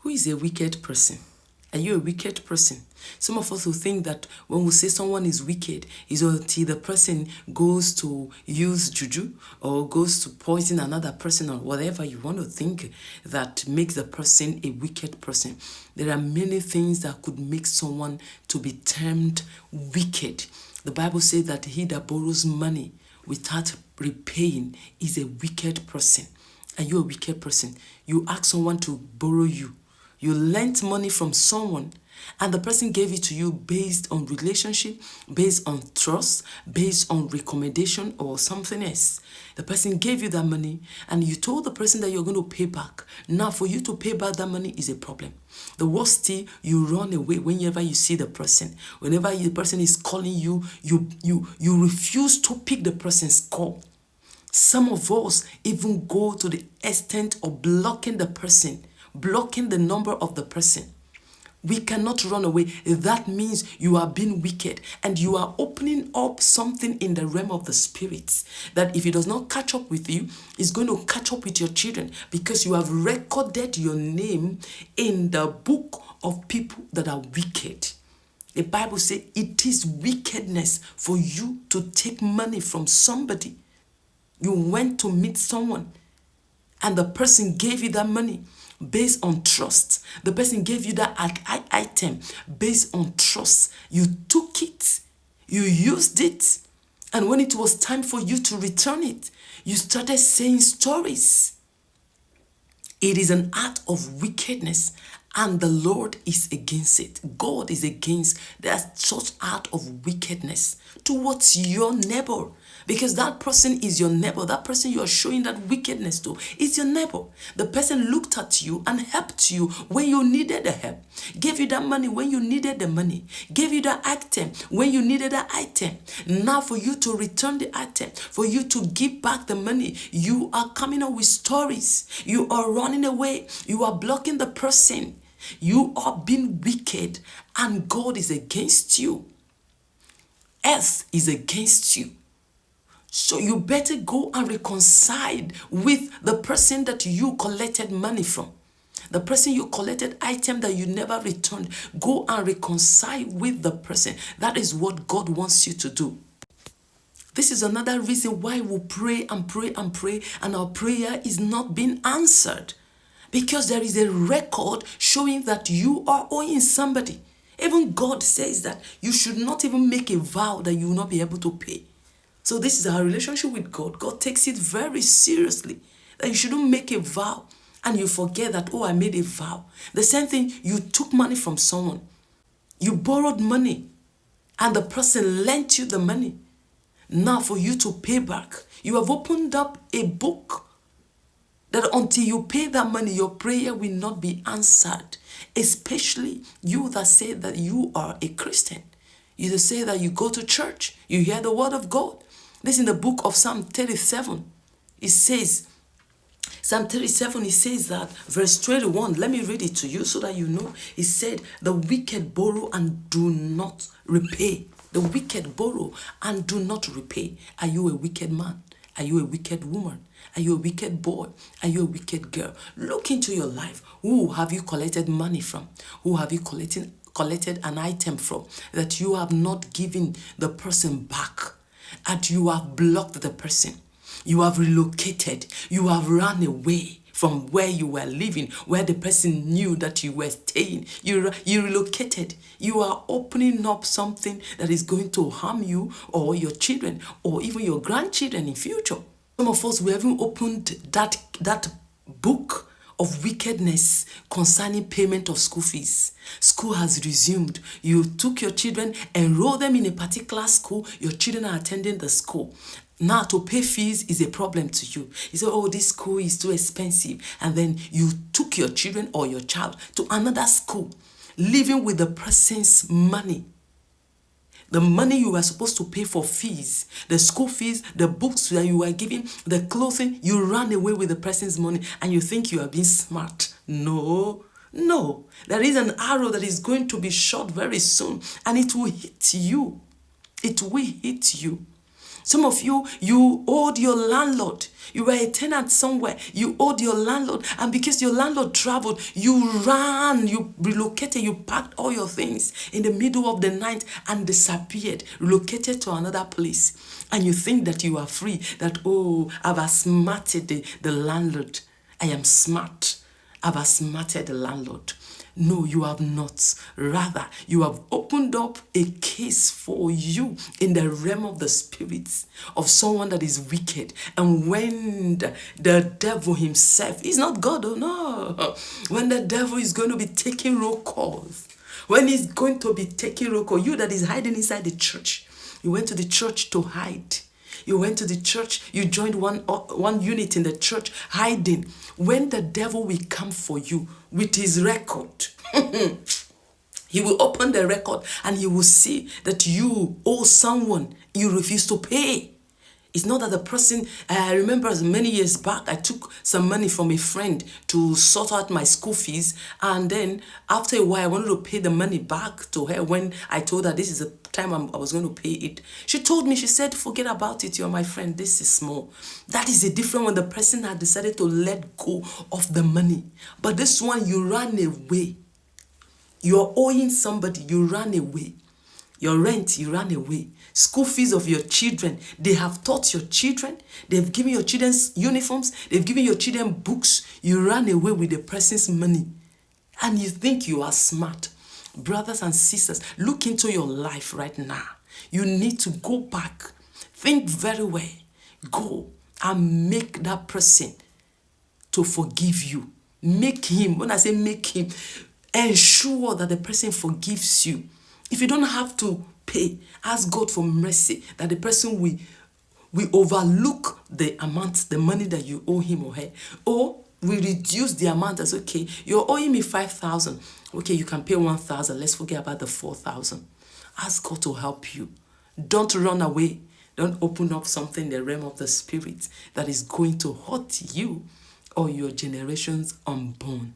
Who is a wicked person? Are you a wicked person? Some of us will think that when we say someone is wicked, is until the person goes to use juju or goes to poison another person or whatever you want to think that makes the person a wicked person. There are many things that could make someone to be termed wicked. The Bible says that he that borrows money without repaying is a wicked person. Are you a wicked person? You ask someone to borrow you. You lent money from someone and the person gave it to you based on relationship, based on trust, based on recommendation or something else. The person gave you that money and you told the person that you're going to pay back. Now for you to pay back that money is a problem. The worst still, you run away whenever you see the person. Whenever the person is calling you, you refuse to pick the person's call. Some of us even go to the extent of blocking the person, blocking the number of the person. We cannot run away. That means you are being wicked and you are opening up something in the realm of the spirits that if it does not catch up with you, it's going to catch up with your children because you have recorded your name in the book of people that are wicked. The Bible says it is wickedness for you to take money from somebody. You went to meet someone and the person gave you that money based on trust. The person gave you that item based on trust. You took it, you used it, and when it was time for you to return it, you started saying stories. It is an act of wickedness and the Lord is against it. God is against that such act of wickedness towards your neighbor. Because that person is your neighbor. That person you are showing that wickedness to is your neighbor. The person looked at you and helped you when you needed the help. Gave you that money when you needed the money. Gave you that item when you needed that item. Now for you to return the item, for you to give back the money, you are coming up with stories. You are running away. You are blocking the person. You are being wicked and God is against you. Earth is against you. So you better go and reconcile with the person that you collected money from. The person you collected item that you never returned. Go and reconcile with the person. That is what God wants you to do. This is another reason why we pray and pray and pray and our prayer is not being answered. Because there is a record showing that you are owing somebody. Even God says that you should not even make a vow that you will not be able to pay. So this is our relationship with God. God takes it very seriously. That you shouldn't make a vow and you forget that, oh, I made a vow. The same thing, you took money from someone. You borrowed money and the person lent you the money. Now for you to pay back, you have opened up a book that until you pay that money, your prayer will not be answered. Especially you that say that you are a Christian. You that say that you go to church, you hear the word of God. This in the book of Psalm 37. It says, Psalm 37, it says that, verse 21, let me read it to you so that you know. It said, the wicked borrow and do not repay. The wicked borrow and do not repay. Are you a wicked man? Are you a wicked woman? Are you a wicked boy? Are you a wicked girl? Look into your life. Who have you collected money from? Who have you collected an item from that you have not given the person back? And you have blocked the person. You have relocated. You have run away from where you were living, where the person knew that you were staying. You relocated. You are opening up something that is going to harm you or your children or even your grandchildren in future. Some of us, we haven't opened that book of wickedness concerning payment of school fees. School has resumed. You took your children, enroll them in a particular school. Your children are attending the school. Now to pay fees is a problem to you. You say, oh, this school is too expensive. And then you took your children or your child to another school, living with the person's money. The money you were supposed to pay for fees, the school fees, the books that you were giving, the clothing, you ran away with the person's money and you think you are being smart. No. There is an arrow that is going to be shot very soon and it will hit you. It will hit you. Some of you, you owed your landlord. You were a tenant somewhere. You owed your landlord. And because your landlord traveled, you ran, you relocated, you packed all your things in the middle of the night and disappeared, relocated to another place. And you think that you are free, that, oh, I've outsmarted the landlord. I am smart. I've outsmarted the landlord. No, you have not. Rather, you have opened up a case for you in the realm of the spirits of someone that is wicked. And when the devil himself is not God, oh no. When the devil is going to be taking roll calls, when he's going to be taking roll call, you that is hiding inside the church, you went to the church to hide. You went to the church, you joined one unit in the church, hiding. When the devil will come for you with his record, he will open the record and he will see that you owe someone, you refuse to pay. It's not that the person, I remember many years back, I took some money from a friend to sort out my school fees. And then after a while, I wanted to pay the money back to her when I told her this is the time I was going to pay it. She told me, she said, forget about it. You're my friend. This is small. That is the difference when the person had decided to let go of the money. But this one, you ran away. You're owing somebody, you ran away. Your rent, you ran away. School fees of your children, they have taught your children. They've given your children's uniforms. They've given your children books. You ran away with the person's money. And you think you are smart. Brothers and sisters, look into your life right now. You need to go back. Think very well. Go and make that person to forgive you. Make him, when I say make him, ensure that the person forgives you. If you don't have to pay, ask God for mercy that the person will overlook the amount, the money that you owe him or her. Or we reduce the amount as, okay, you're owing me 5,000. Okay, you can pay 1,000. Let's forget about the 4,000. Ask God to help you. Don't run away. Don't open up something in the realm of the spirit that is going to hurt you or your generations unborn.